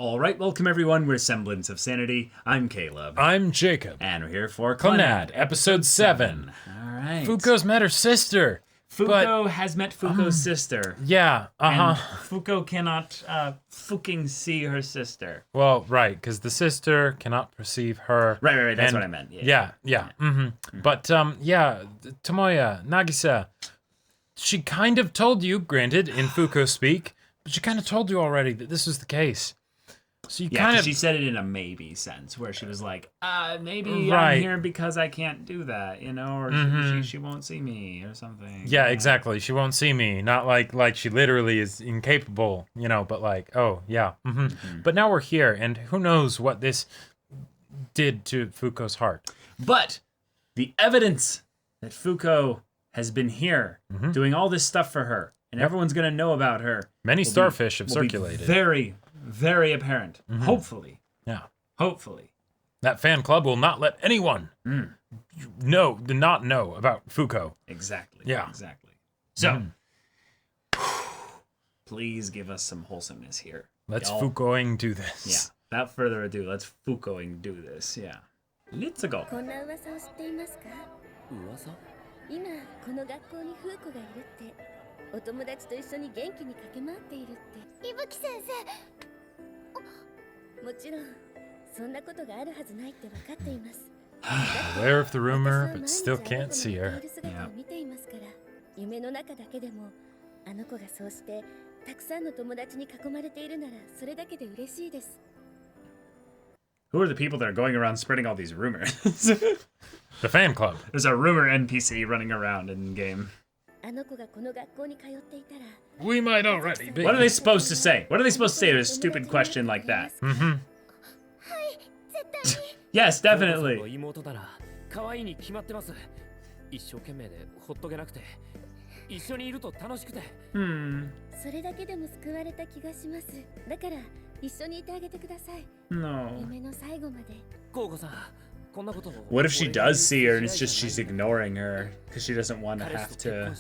Alright, welcome everyone. We're Semblance of Sanity. I'm Caleb. I'm Jacob. And we're here for Clannad, episode 7. Alright. Fuko's met her sister. Fuko has met Fuko's sister. Yeah, And Fuko cannot fucking see her sister. Well, right, because the sister cannot perceive her. Right, that's what I meant. Yeah. But, Tomoya, Nagisa, she kind of told you, granted, in Fuko speak, but she kind of told you already that this was the case. So you kind of... she said it in a maybe sense, where she was like, maybe Right. I'm here because I can't do that, you know, or she won't see me or something. Yeah, exactly. She won't see me. Not like she literally is incapable, you know, but like, oh, yeah. But now we're here, and who knows what this did to Fuko's heart. But the evidence that Fuko has been here doing all this stuff for her, and everyone's going to know about her. Many starfish have circulated. Very, very apparent. Hopefully. Yeah. Hopefully. That fan club will not let anyone not know about Fuko. Exactly. Yeah. Exactly. So, please give us some wholesomeness here. Let's Fukoing do this. Yeah. Without further ado, let's Fukoing do this. Yeah. Let's go. こんな噂を知っていますか？噂？今この学校にフーコがいるって、お友達と一緒に元気に駆け回っているって。伊吹先生。もちろんそんなことがあるはずないって分かっています。Aware of the rumor, but still can't see her. 見ていますから、夢の中だけでもあの子がそうしてたくさんの友達に囲まれているならそれだけで嬉しいです。Who are the people that are going around spreading all these rumors? The fan club. There's a rumor NPC running around in game. We might already be. What are they supposed to say? What are they supposed to say to a stupid question like that? Yes, definitely. No. What if she does see her and it's just she's ignoring her because she doesn't want to have to...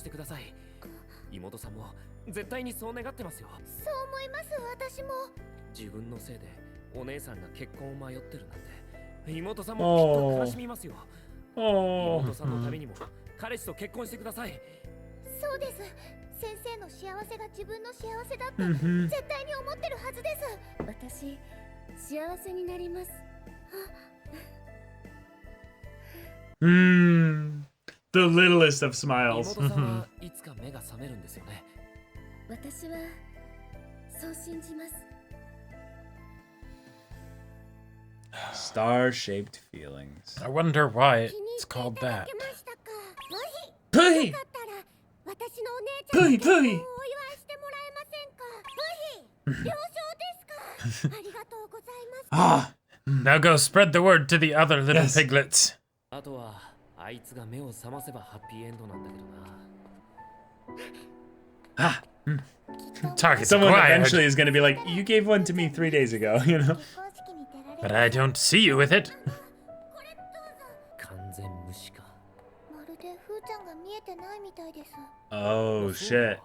Oh. そうです。先生の幸せが自分の幸せだって絶対に思ってるはずです。私、幸せになります。The littlest of smiles. 私はそう信じます。Star-shaped feelings. I wonder why it's called that. Puhi! Puhi, Puhi! Ah! Now go spread the word to the other little piglets. Ah! Target's Someone acquired. eventually is going to be like, you gave one to me 3 days ago, you know? But I don't see you with it. Oh, shit.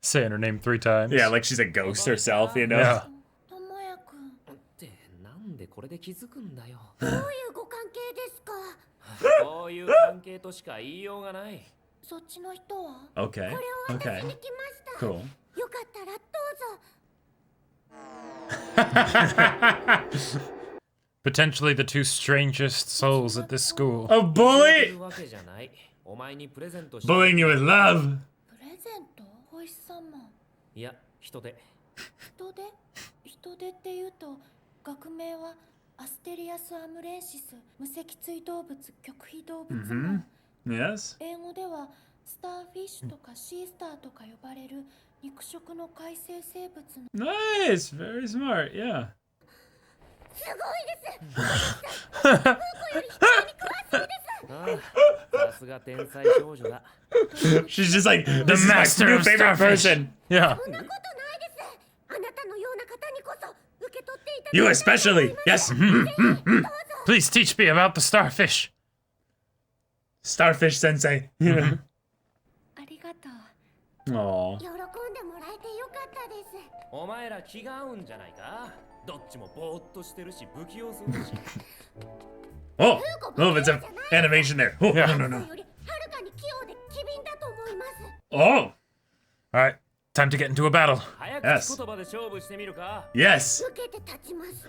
Saying her name 3 times. Yeah, like she's a ghost herself, you know? Yeah. どういうご関係ですか？そういう関係としか言いようがない。そっちの人は？ Okay. これを渡しに来ました。 Cool. よかったらどうぞ。 Potentially the 2 strangest souls at this school. A bully! わけじゃない。お前にプレゼントし Bullying you with love. プレゼント？お日様。いや、人で。人手？人手って言うと学名はアステリアス・アムレンシス、無脊椎動物、極秘動物門。Yes. 英語ではスターフィッシュとかシースターとか呼ばれる肉食の海生生物の。Nice! Very smart, yeah. すごいです。フーコより人に詳しいです。さすが天才少女だ。 She's just like, The this is my master new of favorite starfish. person. Yeah. そんなことないです。あなたのような方にこそ受け取っていただきたい。 You especially. Yes. Please teach me about the starfish. Starfish sensei. ありがとう。 Aw. 喜んでもらえてよかったです。お前ら気が合うんじゃないか。どっちもぼーっとしてるし不器用そうだし。 Oh, oh, it's an animation there. Oh, no, no, よ no. りはるかに器用で機敏だと思います。 Oh, All right, time to get into a battle. 早口言葉で勝負してみるか。 yes. 受けて立ちます。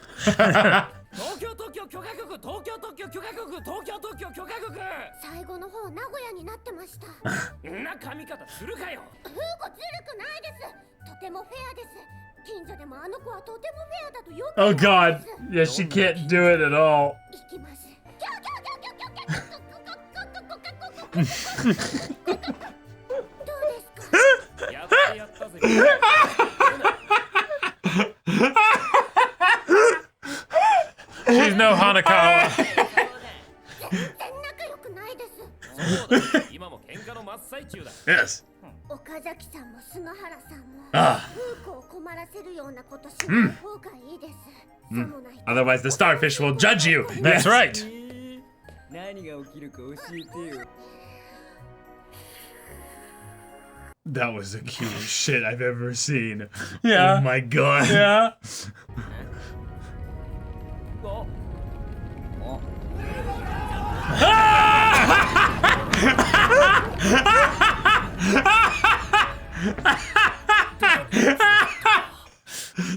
東京特許許可局、東京特許許可局、東京特許許可局。最後の方名古屋になってました。んな髪型するかよ。フーコずるくないです。とてもフェアです。近所でもあの子はとてもフェアだとよく Oh 言われま God. す。 Yeah, she can't do it at all. 行きます。どうですか。やってやったぜ。 She's no Hanakawa. 全然仲良くないです。そうだ、今も喧嘩の真っ最中だ。 Yes. 岡崎さんも篠原さんも Ah. フーコを困らせるようなことしない方がいいです。さもないと Otherwise, the starfish will judge you. That's right. 何が起きるか教えてよ。 That was the cutest shit I've ever seen. Yeah. Oh my God. Yeah. お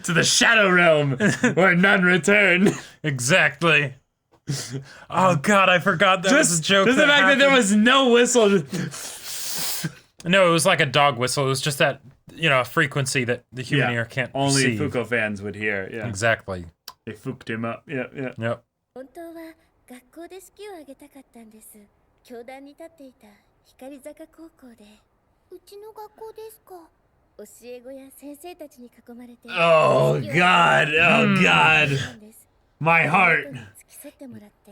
To the shadow realm where none return. Exactly. Oh God, I forgot that was a joke. Just the fact that there happened. was no whistle. No, it was like a dog whistle. It was just that, a frequency that the human ear can't only perceive. Fuko fans would hear. Yeah, Exactly. they fooked him up. Yeah, yeah. Yep. 本当は学校で式を挙げたかったんです。教壇に立っていた光坂高校で。うちの学校ですか。教え子や先生たちに囲まれて。 Oh God. Oh God. My heart. 付き添ってもらって。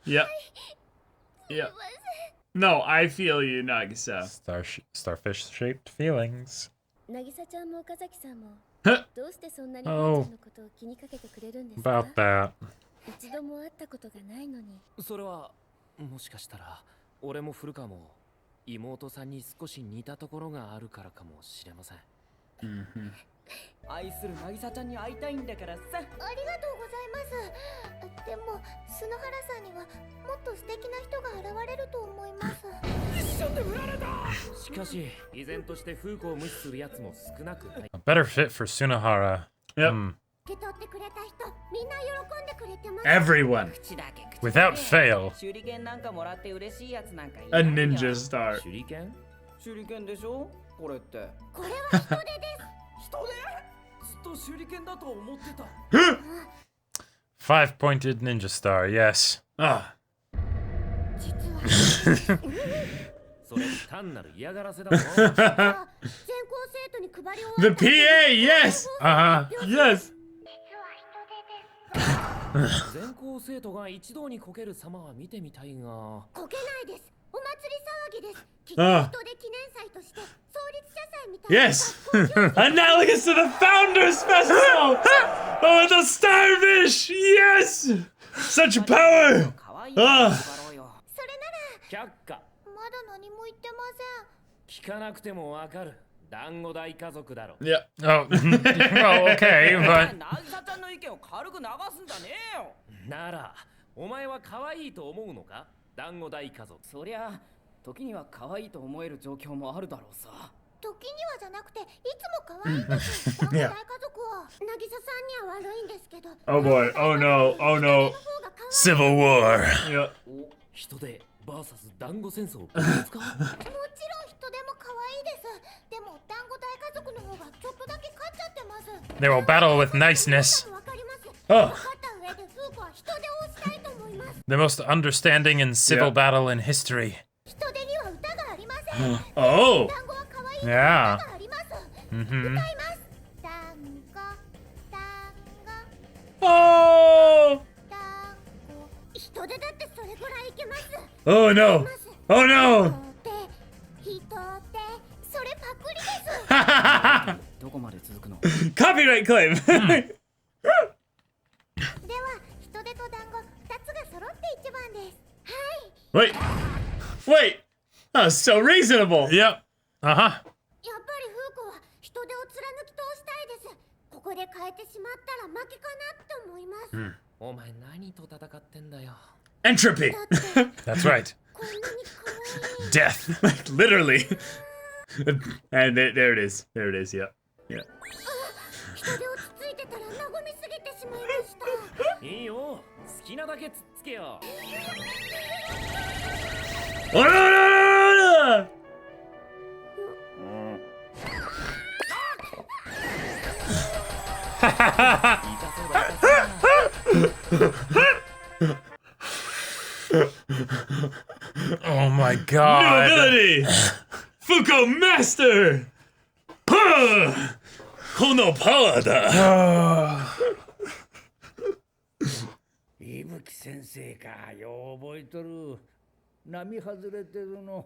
Yep. Yep. No, I feel you, Nagisa. Starfish-shaped feelings. 渚ちゃんも岡崎さんも Huh. どうしてそんなに花ちゃんのことを気にかけてくれるんですか。 About that. 一度も会ったことがないのに。それはもしかしたら俺も古川も妹さんに少し似たところがあるからかもしれません。 愛する渚ちゃんに会いたいんだからさ。ありがとうございます。でも篠原さんにはもっと素敵な人が現れると思います。しかし依然として風子を無視するやつも少なくない。 A better fit for Sunahara. Yep. Hmm. 受け取ってくれた人みんな喜んでくれてます。 Everyone. 口だけ Without fail. 手裏剣なんかもらって嬉しいやつなんかい A ないよ。 ninja star. 手裏剣？手裏剣でしょこれって。これは人手です。人で？ずっと手裏剣だと思ってた。 Five-pointed ninja star, yes. Ah. 実はそれ単なる嫌がらせだもん。全校生徒に配り終 The わった PA, yes. Uh-huh. Yes. 全校生徒が一堂にこける様は見てみたいが。こけないです。お祭り騒ぎです。きっとああ人で記念祭として創立者祭みたいな Yes. 学校行事 Analogous to the Founders Festival. Oh, the starfish. Yes. Such power. 可愛い Ah. 配ろうよ。それなら却下。まだ何も言ってません。聞かなくてもわかる。団子大家族だろ。 Yeah. Oh, well, okay, but 渚ちゃんの意見を軽く流すんじゃねえよ。なら、お前は可愛いと思うのか？団子大家族。そりゃ時には可愛いと思える状況もあるだろうさ。時にはじゃなくていつも可愛いんです。団子大家族は渚さんには悪いんですけど。 Oh boy. Oh no. Oh 人 no. の方が可愛い。 Civil War. Yeah. お、人でバーサス団子戦争ですか？もちろん人でも可愛いです。でも団子大家族の方がちょっとだけ勝っちゃってます。 They will battle with niceness. わかります。あ分かった上でフーコは人手を押したいと思います。 The most understanding and civil Yeah. battle in history. 人手には歌がありません。 Oh. 団子は可愛い Yeah. 歌があります。 Mm-hmm. 歌います。団子、団子、 Oh. 団子。人手だってそれぐらいいけます。 Oh no. Oh no. 人手、それパクリです。どこまで続くの？ Copyright claim. では、人手と団子2つが揃って一番です。はい。 Wait. Wait. Oh, so reasonable. Yep. Uh-huh. やっぱりフーコは人手を貫き通したいです。ここで変えてしまったら負けかなって思います。お前何と戦ってんだよ。 Entropy. だって That's right. こんなに可愛い。 Death. Like, literally. And there it is. There it is. Yeah. Yeah. 人手をつついてたら和みすぎてしまいました。いいよ。好きなだけつっつけよ。 Oh, no, no, no, no, no. Oh my god. Nobility! Fuko Master! Hono power da! 伊吹先生かよう覚えとる並外れてるの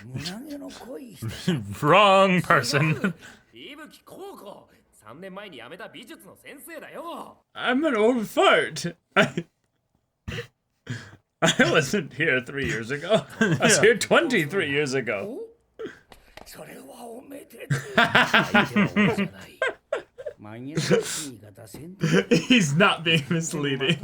胸毛の濃い人 Wrong person. 伊吹高校。3年前に辞めた美術の先生だよ。 I'm an old fart. I wasn't here 3 years ago. I was here 23 years ago. それはおめでとう相手は俺じゃない紛らわしい言い方せんで He's not being misleading.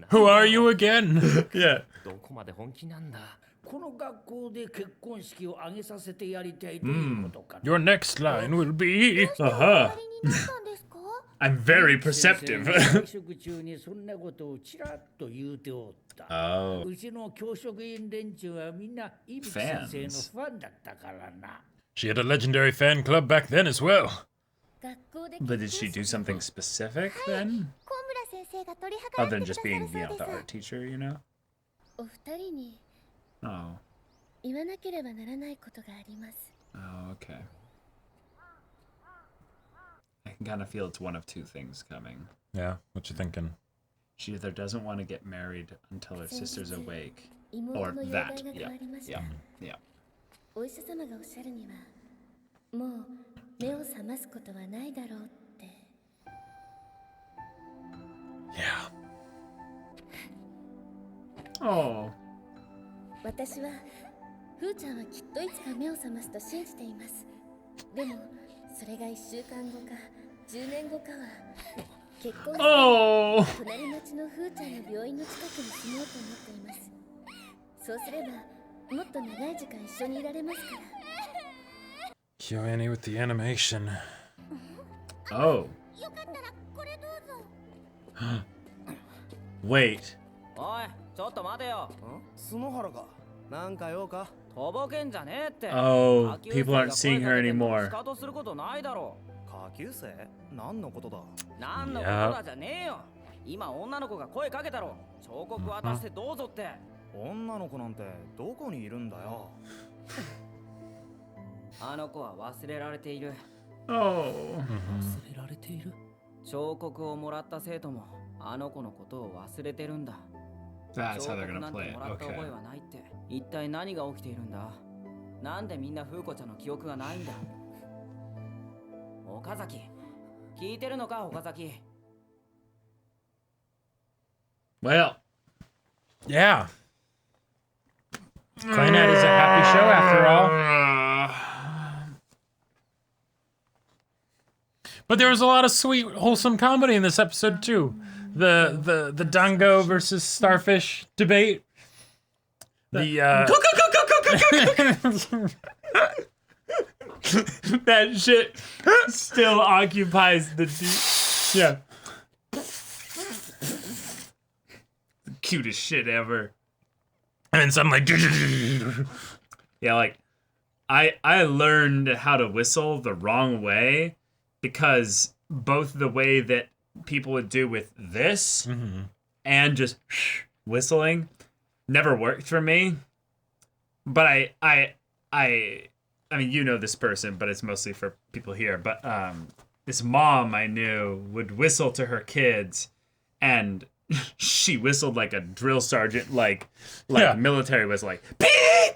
Who are you again? Yeah. どこまで本気なんだ。この学校で結婚式を挙げさせてやりたいということかな Your next line will be... 終わりになったんですか？ I'm very perceptive. 会食中にそんなことをちらっと言うておった Oh. うちの教職員連中はみんな伊吹先生のファンだったからな She had a legendary fan club back then as well. 学校で But did she do something specific then? 小村先生が取り計ら Other って than くだ just さ being, る you そう know, で the art す。 teacher, you know? お二人に Oh. 言わなければならないことがあります。 Oh, okay. I can kind of feel it's one of two things coming. Yeah, what you thinking? She either doesn't want to get married until her sister's awake, 妹 or の容 that. 体が変 Yeah. わりました。 Yeah. Yeah. お医者様がおっしゃるには、もう目を覚ますことはないだろうって。 Yeah. Oh. 私はふーちゃんはきっといつか目を覚ますと信じています。でもそれが1週間後か10年後かは結婚して Oh. 隣町のふーちゃんの病院の近くに住もうと思っています。そうすればもっと長い時間一緒にいられますから。 Q&A with the animation. Oh. よかったらこれどうぞ。 Wait. おいちょっと待てよ。角原かなんか用かとぼけんじゃねえって。 Oh, 下級生 people が aren't seeing 声 her かけてんの anymore. 仕方することないだろ下級生何のことだ何のことだじゃねえよ。今女の子が声かけたろ。彫刻渡してどうぞって。女の子なんてどこにいるんだよあの子は忘れられている。 Oh. 忘れられている。彫刻をもらった生徒もあの子のことを忘れてるんだ。 That's 彫 how they're 刻 gonna なん play て it. もらった覚え Okay. はないって。一体何が起きているんだ。なんでみんな風子ちゃんの記憶がないんだ。岡崎、聞いてるのか岡崎。 Well. Yeah. Clannad is a happy show after all. But there was a lot of sweet, wholesome comedy in this episode too. The Dango versus Starfish debate. That shit still occupies the yeah. The cutest shit ever. And then suddenly, Yeah, like I learned how to whistle the wrong way because both the way that people would do with this and just whistling never worked for me. But I mean, you know this person, but it's mostly for people here. But this mom I knew would whistle to her kids, and she whistled like a drill sergeant, like Yeah. military whistle, like beep!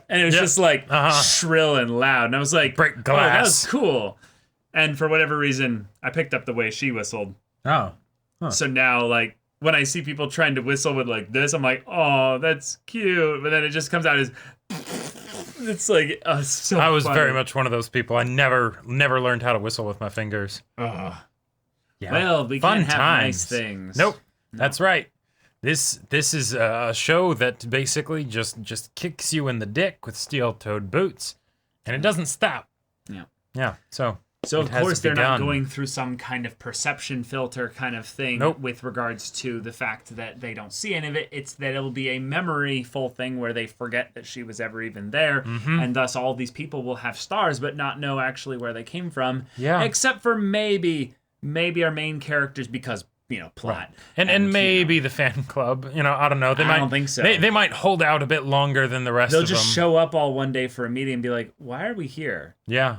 And it was Yeah. just like Uh-huh. shrill and loud. And I was like, Break oh, that was glass. cool. And for whatever reason, I picked up the way she whistled. oh, So now, like, when I see people trying to whistle with like this, I'm like, oh, that's cute. But then it just comes out as It's like so I was funny. very much one of those people. I never learned how to whistle with my fingers. Ugh. Yeah. Well, we Fun can't have times. nice things. Nope. That's right. This is a show that basically just kicks you in the dick with steel-toed boots, and it doesn't stop. Yeah. Yeah. So of it has course they're not begun. going through some kind of perception filter kind of thing Nope. with regards to the fact that they don't see any of it. It's that it'll be a memory-full thing where they forget that she was ever even there, Mm-hmm. and thus all these people will have stars but not know actually where they came from. Yeah. Except for maybe our main characters because, plot. And maybe the fan club, I don't know. They I might, don't think so. They might hold out a bit longer than the rest They'll of them. just show up all one day for a meeting and be like, why are we here? Yeah.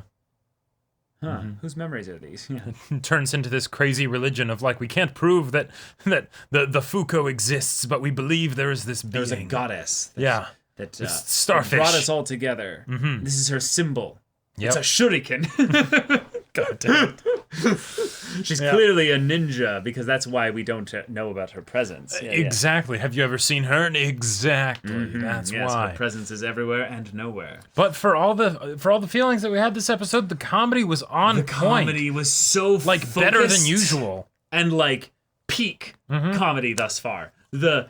Huh, whose memories are these? Yeah. It turns into this crazy religion of like, we can't prove that the Foucault exists, but we believe there is this being. There's a goddess. Yeah. That It's starfish. brought us all together. Mhm. This is her symbol. Yep. It's a shuriken. God damn it. She's Yeah. clearly a ninja because that's why we don't know about her presence. Yeah, yeah. Exactly. Have you ever seen her? Exactly. That's Yes, why. her presence is everywhere and nowhere. But for all the feelings that we had this episode, the comedy was on The point. comedy was so Like better than focused usual. and like peak Mm-hmm. comedy thus far. The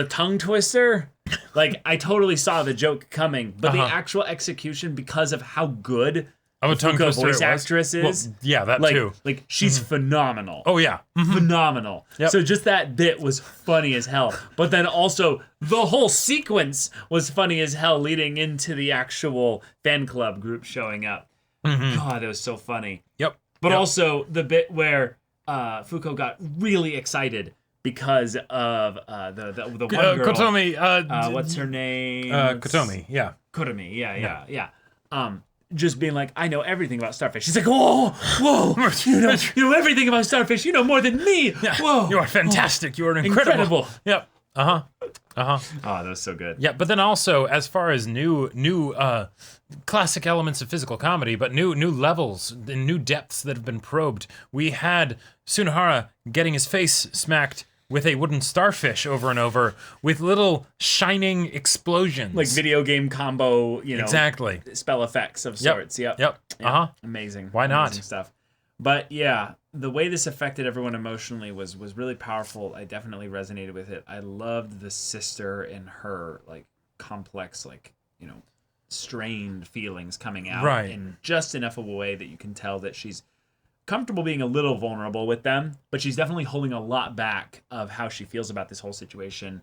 tongue twister, like I totally saw the joke coming, but the Uh-huh. actual execution because of how good Of a tongue Fuka twister voice it was. actress is. Well, yeah, that like, too. like she's phenomenal. Oh yeah. Mhm. Phenomenal. Yep. So just that bit was funny as hell. But then also the whole sequence was funny as hell leading into the actual fan club group showing up. God, that was so funny. Yep. But Yep. also the bit where Foucault got really excited because of the one girl. Kotomi. What's her name? Kotomi. Yeah. Kotomi. Yeah. Just being like, I know everything about starfish. She's like, whoa, you know everything about starfish. You know more than me. Whoa, You are fantastic. You are incredible. Yep. Uh-huh. Oh, that was so good. Yeah, but then also as far as new classic elements of physical comedy, but new levels and new depths that have been probed. We had Sunahara getting his face smacked with a wooden starfish over and over with little shining explosions. Like video game combo, Exactly. spell effects of sorts. Yep. Yep. Uh-huh. Amazing. Why not? Amazing stuff. But yeah, the way this affected everyone emotionally was really powerful. I definitely resonated with it. I loved the sister and her like complex, strained feelings coming out Right. in just enough of a way that you can tell that she's comfortable being a little vulnerable with them, but she's definitely holding a lot back of how she feels about this whole situation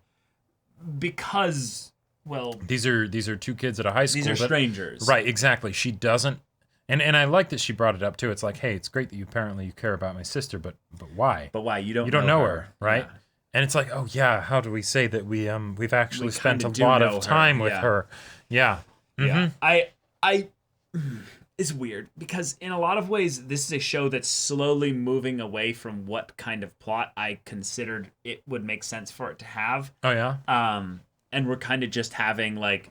because, well, These are two kids at a high school. these are that- strangers. Right, exactly. She doesn't, and I like that she brought it up too. It's like, hey, it's great that you care about my sister, but why? But why? You don't know her, right? Yeah. And it's like, oh yeah, how do we say that we've actually We spent a kinda do lot know of her, time with yeah. her? Yeah. Yeah. I it's weird because in a lot of ways this is a show that's slowly moving away from what kind of plot I considered it would make sense for it to have. Oh yeah. And we're kind of just having like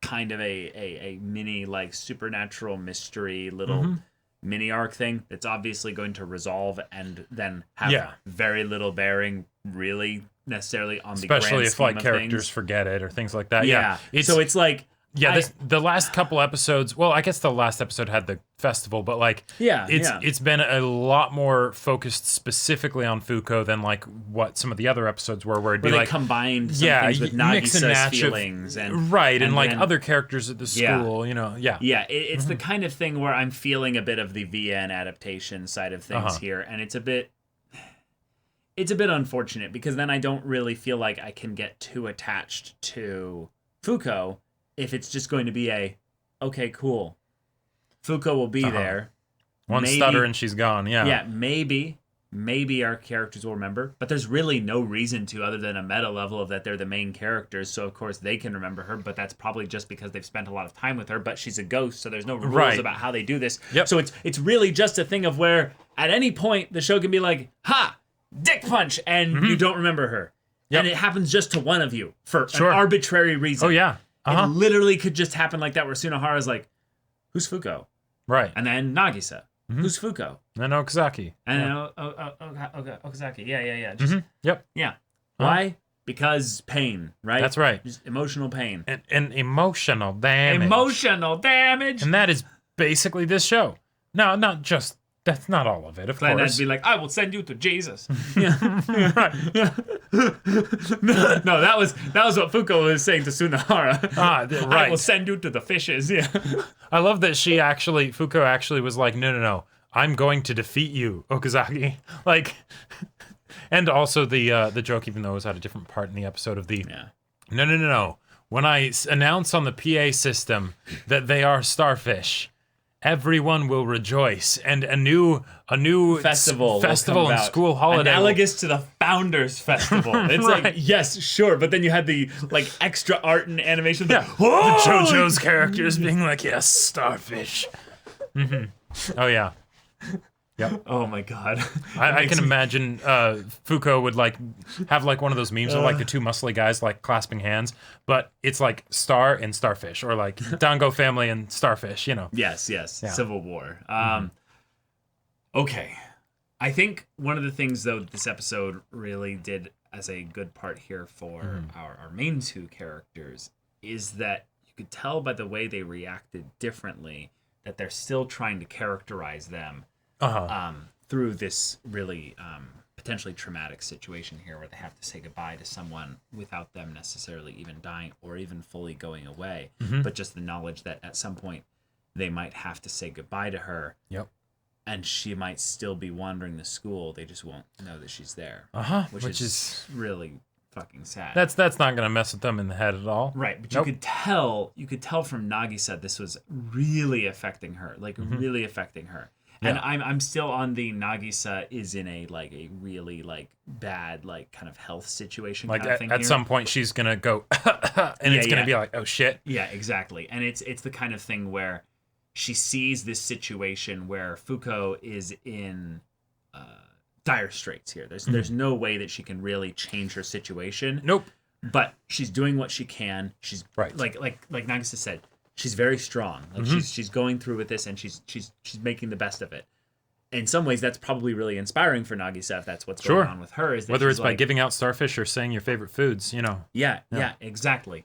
kind of a mini like supernatural mystery little mini arc thing that's obviously going to resolve and then have Yeah. very little bearing really necessarily on the Especially grand if scheme like of characters things. forget it or things like that. Yeah. It's, So it's like yeah, I- the last couple episodes. Well, I guess the last episode had the festival, but like, it's been a lot more focused specifically on Foucault than like what some of the other episodes were, where it'd where be they like, combined some yeah, things with mix and Nagisa's match feelings of, and right, and like then- other characters at the Yeah. school, yeah. Yeah, it's the kind of thing where I'm feeling a bit of the VN adaptation side of things here, and it's a bit unfortunate because then I don't really feel like I can get too attached to Foucault if it's just going to be okay, cool. Foucault will be there. One Maybe- stutter and she's gone. Yeah. Yeah, maybe our characters will remember, but there's really no reason to other than a meta level of that they're the main characters, so of course they can remember her, but that's probably just because they've spent a lot of time with her, but she's a ghost, so there's no rules Right. about how they do this. Yep. So it's really just a thing of where at any point the show can be like, ha, dick punch, and you don't remember her. Yep. And it happens just to one of you for Sure. an arbitrary reason. Oh yeah. It literally could just happen like that where Sunahara's like, who's Foucault? Right. And then Nagisa, who's Foucault? And then Okazaki. And then Okazaki. Yeah. Just, Yep. yeah. Why? Because pain, right? That's right. Just emotional pain. And emotional damage. Emotional damage. And that is basically this show. No, not just, that's not all of it, of Clannad course. be like, I will send you to Jesus. Right. No, that was what Fuko was saying to Sunahara. I Right. will send you to the fishes. Yeah. I love that Fuko actually was like, no, I'm going to defeat you, Okazaki. Like, and also the joke, even though it was at a different part in the episode of the, no. When I announce on the PA system that they are starfish, everyone will rejoice, and a new Festival and school holiday. Analogous to the Founders Festival. It's Right. like, yes, sure, but then you had the like extra art and animation. Yeah. Oh! JoJo's characters being like, yes, starfish. Oh yeah. Yep. Oh my god. I can imagine Fuko would like have like one of those memes of like the two muscly guys like clasping hands, but it's like Star and Starfish, or like Dango family and Starfish, you know. Yes. Civil War. Okay. I think one of the things though that this episode really did as a good part here for our main two characters is that you could tell by the way they reacted differently that they're still trying to characterize them through this really potentially traumatic situation here where they have to say goodbye to someone without them necessarily even dying or even fully going away, but just the knowledge that at some point they might have to say goodbye to her. Yep. And she might still be wandering the school. They just won't know that she's there. Which is really fucking sad. That's not gonna mess with them in the head at all. Right, but you could tell from Nagisa this was really affecting her, really affecting her. And I'm still on the Nagisa is in a really bad kind of health situation Like kind of thing at here. some point she's gonna go and it's gonna be like, oh shit. Yeah, exactly. And it's the kind of thing where she sees this situation where Fuko is in dire straits here. There's no way that she can really change her situation. Nope. But she's doing what she can. She's right. Like Nagisa said, she's very strong. Like she's going through with this and she's making the best of it. In some ways, that's probably really inspiring for Nagisa if that's what's going on with her. Is that whether it's by giving out starfish or saying your favorite foods, you know. Yeah, exactly.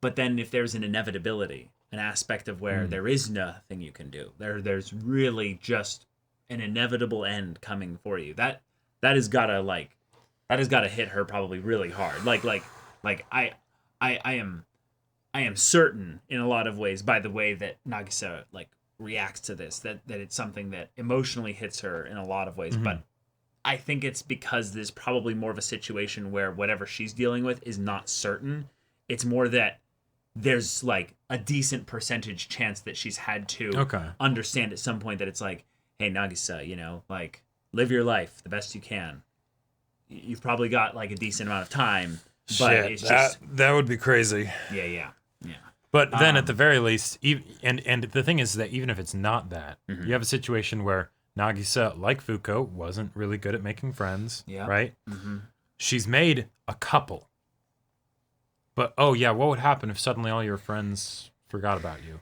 But then if there's an inevitability, an aspect of where there is nothing you can do, there's really just an inevitable end coming for you. That has gotta hit her probably really hard. I am certain in a lot of ways by the way that Nagisa reacts to this that it's something that emotionally hits her in a lot of ways. But I think it's because there's probably more of a situation where whatever she's dealing with is not certain. It's more that there's a decent percentage chance that she's had to understand at some point that it's like, hey, Nagisa, live your life the best you can. You've probably got a decent amount of time, but it's just that would be crazy. Yeah. But then at the very least, and the thing is that even if it's not that, you have a situation where Nagisa, like Fuko, wasn't really good at making friends, right? She's made a couple. But, what would happen if suddenly all your friends forgot about you?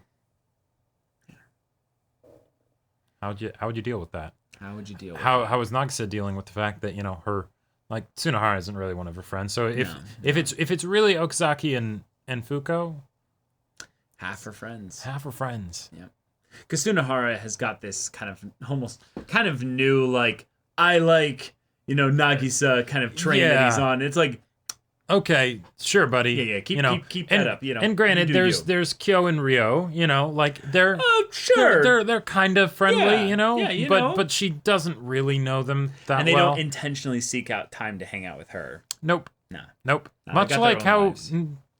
How would you deal with that? How would you deal with How is Nagisa dealing with the fact that, her, Tsunohara isn't really one of her friends. So if it's really Okazaki and Fuko, half her friends. Yeah. Because Tsunohara has got this kind of new, I Nagisa kind of train that he's on. It's like, okay, sure, buddy. Yeah. Keep that up. And granted, there's Kyo and Ryo. They're sure. They're kind of friendly. Yeah, but she doesn't really know them that well. And they don't intentionally seek out time to hang out with her. Nope. No. Nope. No, Much they got like their own how lives.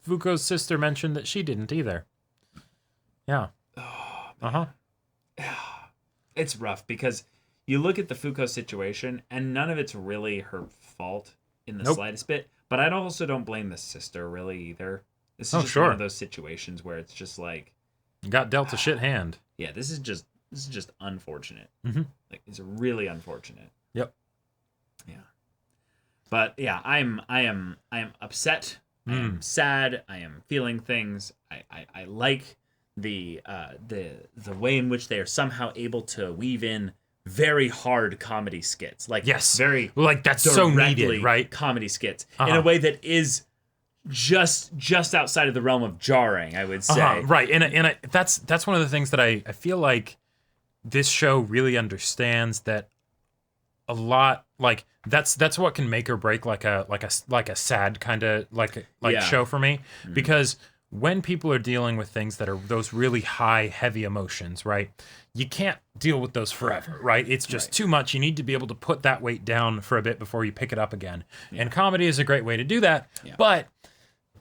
Fuko's sister mentioned that she didn't either. Yeah. It's rough because you look at the Fuko situation and none of it's really her fault in the slightest bit. But I also don't blame the sister really either. This is just one of those situations where it's just you got dealt a shit hand. Yeah, this is just unfortunate. It's really unfortunate. Yep. Yeah. But yeah, I am upset. I am sad. I am feeling things. I like the way in which they are somehow able to weave in very hard comedy skits. Like Yes. very Like, that's so directly needed, right? comedy skits in a way that is just outside of the realm of jarring, I would say. Right. And that's one of the things that I feel like this show really understands, that a lot, like, that's what can make or break like a sad kind of Yeah. show for me, because when people are dealing with things that are those really high, heavy emotions, right? You can't deal with those forever, right? It's just too much. You need to be able to put that weight down for a bit before you pick it up again. And comedy is a great way to do that. But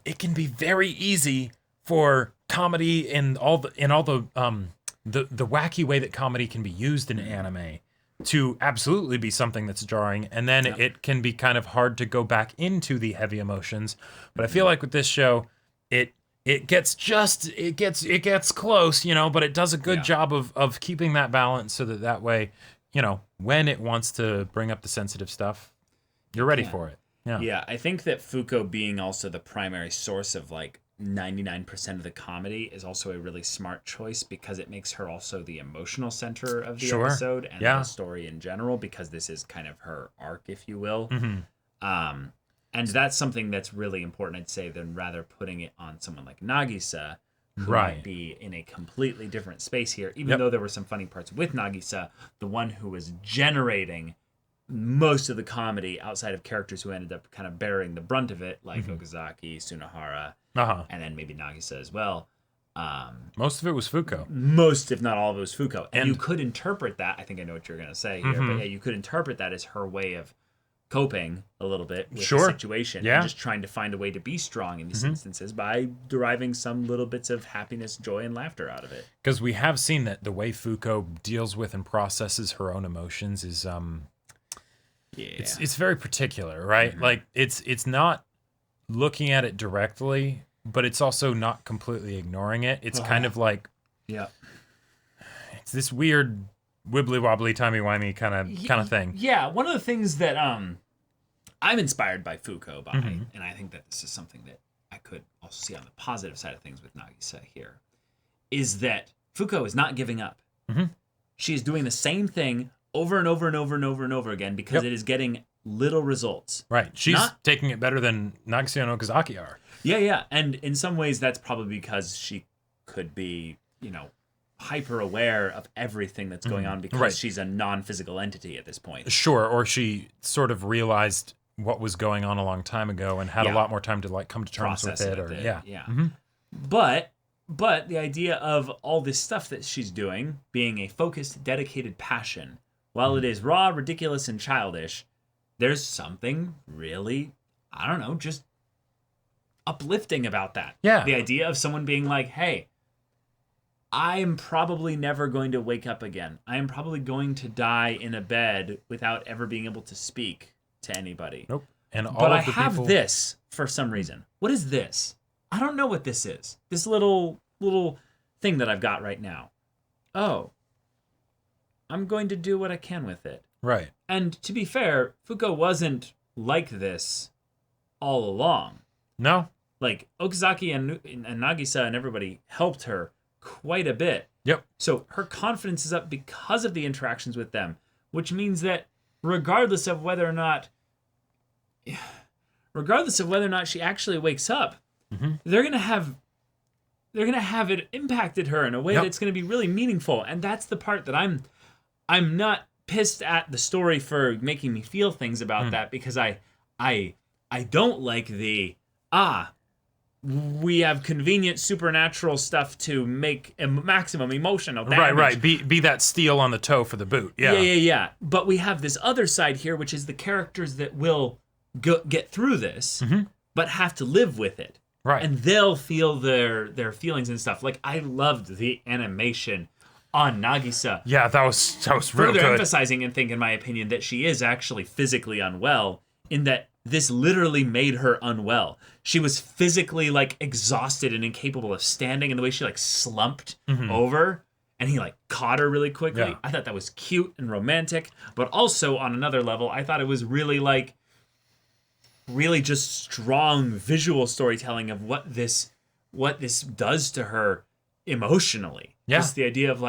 it can be very easy for comedy and all the wacky way that comedy can be used in anime to absolutely be something that's jarring, and then it can be kind of hard to go back into the heavy emotions. But I feel like with this show, it gets close, but it does a good job of keeping that balance, so that way, when it wants to bring up the sensitive stuff, you're ready for it. Yeah, I think that Fuko being also the primary source of like 99% of the comedy is also a really smart choice, because it makes her also the emotional center of the episode and the story in general, because this is kind of her arc, if you will. And that's something that's really important, I'd say, than rather putting it on someone like Nagisa, who might be in a completely different space here. Even though there were some funny parts with Nagisa, the one who was generating most of the comedy outside of characters who ended up kind of bearing the brunt of it, like Okazaki, Sunahara, and then maybe Nagisa as well. Most of it was Fuko. Most, if not all of it was Fuko. And you could interpret that, I think I know what you're going to say here, but yeah, you could interpret that as her way of coping a little bit with the situation and just trying to find a way to be strong in these instances by deriving some little bits of happiness, joy, and laughter out of it. Because we have seen that the way Fuko deals with and processes her own emotions is it's very particular, right? Like it's not looking at it directly, but it's also not completely ignoring it. It's kind of like it's this weird wibbly wobbly, timey wimey kind of thing. Yeah, one of the things that I'm inspired by Fuko by, and I think that this is something that I could also see on the positive side of things with Nagisa here, is that Fuko is not giving up. She is doing the same thing over and over and over and over and over again, because it is getting little results. Right. She's taking it better than Nagisa and Okazaki are. Yeah. And in some ways that's probably because she could be, hyper aware of everything that's going on, because she's a non-physical entity at this point. Sure, or she sort of realized what was going on a long time ago and had a lot more time to come to terms with it. But the idea of all this stuff that she's doing being a focused, dedicated passion, while it is raw, ridiculous, and childish, there's something really, I don't know, just uplifting about that. Yeah. The idea of someone being like, hey, I am probably never going to wake up again. I am probably going to die in a bed without ever being able to speak to anybody. Nope. And but I have this for some reason. What is this? I don't know what this is. This little thing that I've got right now. Oh. I'm going to do what I can with it. Right. And to be fair, Fuko wasn't like this all along. No. Like, Okazaki and Nagisa and everybody helped her quite a bit. Yep. So her confidence is up because of the interactions with them, which means that regardless of whether or not she actually wakes up, they're gonna have it impacted her in a way that's gonna be really meaningful. And that's the part that I'm not pissed at the story for making me feel things about that, because I don't like the we have convenient supernatural stuff to make a maximum emotional damage. Right. Be that steel on the toe for the boot. Yeah. But we have this other side here, which is the characters that will get through this, but have to live with it. Right. And they'll feel their feelings and stuff. Like, I loved the animation on Nagisa. Yeah, that was real further good. Emphasizing, and think, in my opinion, that she is actually physically unwell, in that this literally made her unwell. She was physically exhausted and incapable of standing, and the way she slumped over, and he caught her really quickly. Yeah. I thought that was cute and romantic, but also on another level, I thought it was really really just strong visual storytelling of what this does to her emotionally. Yeah. Just the idea of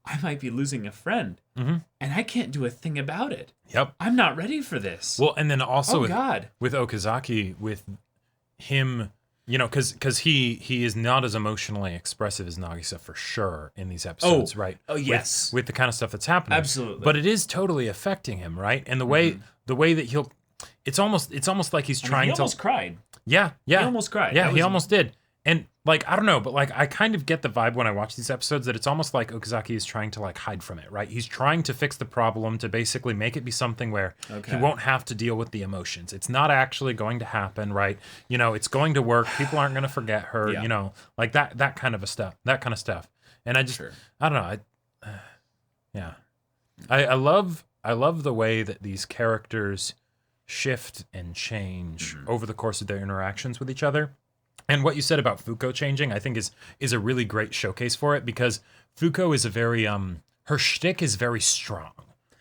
I might be losing a friend, and I can't do a thing about it. Yep. I'm not ready for this. Well, and then also God. with Okazaki, with him, you know, because he is not as emotionally expressive as Nagisa for sure in these episodes, right? Oh, yes. With the kind of stuff that's happening. Absolutely. But it is totally affecting him, right? And the way that it's almost like he's trying he to almost cried. Yeah. He almost cried. Yeah, That he was- almost did. And like, I don't know, but like I kind of get the vibe when I watch these episodes that it's almost like Okazaki is trying to like hide from it, right? He's trying to fix the problem to basically make it be something where he won't have to deal with the emotions. It's not actually going to happen, right? You know, it's going to work. People aren't going to forget her, Yeah. you know, like that kind of stuff. And I just, I don't know. I love the way that these characters shift and change over the course of their interactions with each other. And what you said about Fuko changing, I think is a really great showcase for it, because Fuko is a very her shtick is very strong,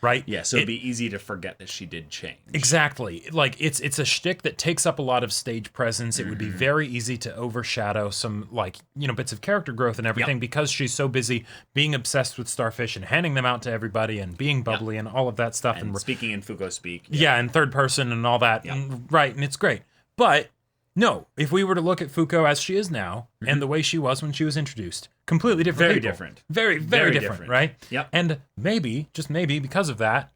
right? Yeah, so it'd be easy to forget that she did change. Exactly. Like it's a shtick that takes up a lot of stage presence. It would be very easy to overshadow some, like, you know, bits of character growth and everything because she's so busy being obsessed with starfish and handing them out to everybody and being bubbly and all of that stuff And speaking in Fuko speak. yeah, and third person and all that. And, right, and it's great. But no, if we were to look at Fuko as she is now and the way she was when she was introduced, completely different. Very people. different. Very, very different, right? Yep. And maybe, just maybe, because of that,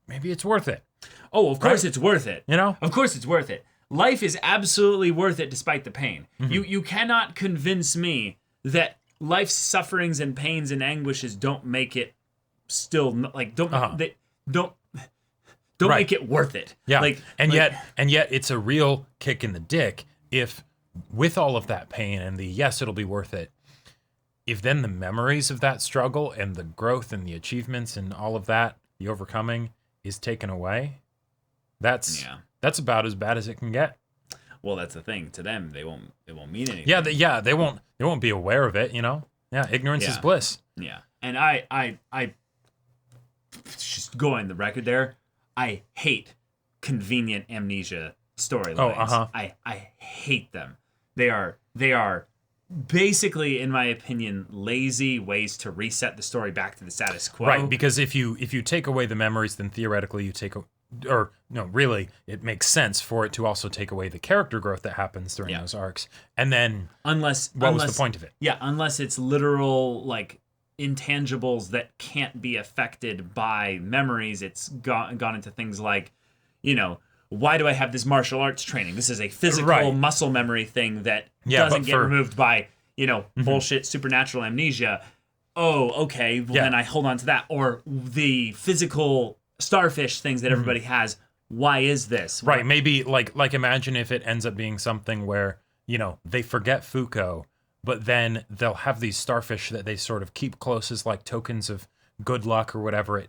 maybe it's worth it. Oh, of course it's worth it. You know? Of course it's worth it. Life is absolutely worth it despite the pain. You cannot convince me that life's sufferings and pains and anguishes don't make it still like don't make it worth it. Yeah. Yet it's a real kick in the dick if, with all of that pain and the yes, it'll be worth it, if then the memories of that struggle and the growth and the achievements and all of that, the overcoming, is taken away, that's about as bad as it can get. Well, that's the thing. To them, it won't mean anything. Yeah, they won't be aware of it, you know? Yeah, ignorance is bliss. Yeah. And I just going the record there, I hate convenient amnesia storylines. I hate them. They are basically, in my opinion, lazy ways to reset the story back to the status quo. Right, because if you take away the memories, then theoretically you take really, it makes sense for it to also take away the character growth that happens during those arcs. And then unless what was the point of it? Yeah, unless it's literal like intangibles that can't be affected by memories, it's gone into things like, you know, why do I have this martial arts training? This is a physical muscle memory thing that doesn't get removed by, you know, bullshit supernatural amnesia. Oh, okay, well then I hold on to that. Or the physical starfish things that everybody has. Why is this? Right, maybe like imagine if it ends up being something where, you know, they forget Fuko, but then they'll have these starfish that they sort of keep close as like tokens of good luck or whatever,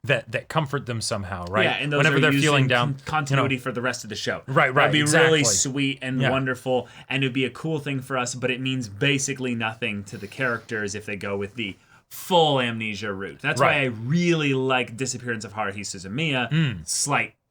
that comfort them somehow, right? Yeah, and those whenever are they're using feeling down, continuity for the rest of the show. Right, That'd be exactly. really sweet and wonderful, and it'd be a cool thing for us, but it means basically nothing to the characters if they go with the full amnesia route. That's why I really like Disappearance of Haruhi Suzumiya.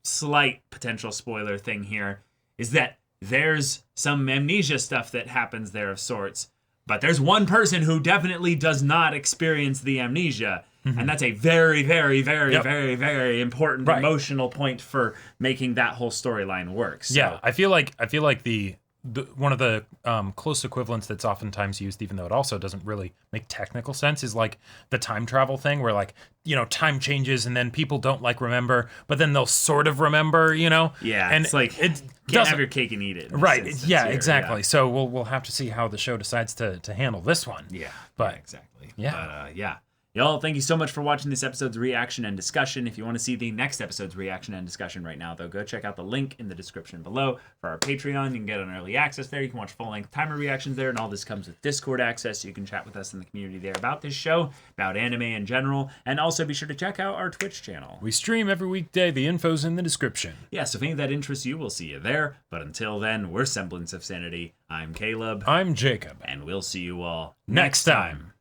Slight potential spoiler thing here is that there's some amnesia stuff that happens there of sorts, but there's one person who definitely does not experience the amnesia, and that's a very, very, very, very, very important emotional point for making that whole storyline work. So. Yeah, I feel like the one of the close equivalents that's oftentimes used, even though it also doesn't really make technical sense, is like the time travel thing where, like, you know, time changes and then people don't like remember, but then they'll sort of remember, you know? Yeah, and it's like, it can't have your cake and eat it. Right, exactly. Yeah. So we'll have to see how the show decides to handle this one. Yeah, but exactly. Yeah. But, y'all, thank you so much for watching this episode's reaction and discussion. If you want to see the next episode's reaction and discussion right now, though, go check out the link in the description below for our Patreon. You can get an early access there. You can watch full-length timer reactions there, and all this comes with Discord access, so you can chat with us in the community there about this show, about anime in general, and also be sure to check out our Twitch channel. We stream every weekday. The info's in the description. Yeah, so if any of that interests you, we'll see you there. But until then, we're Semblance of Sanity. I'm Caleb. I'm Jacob. And we'll see you all next time.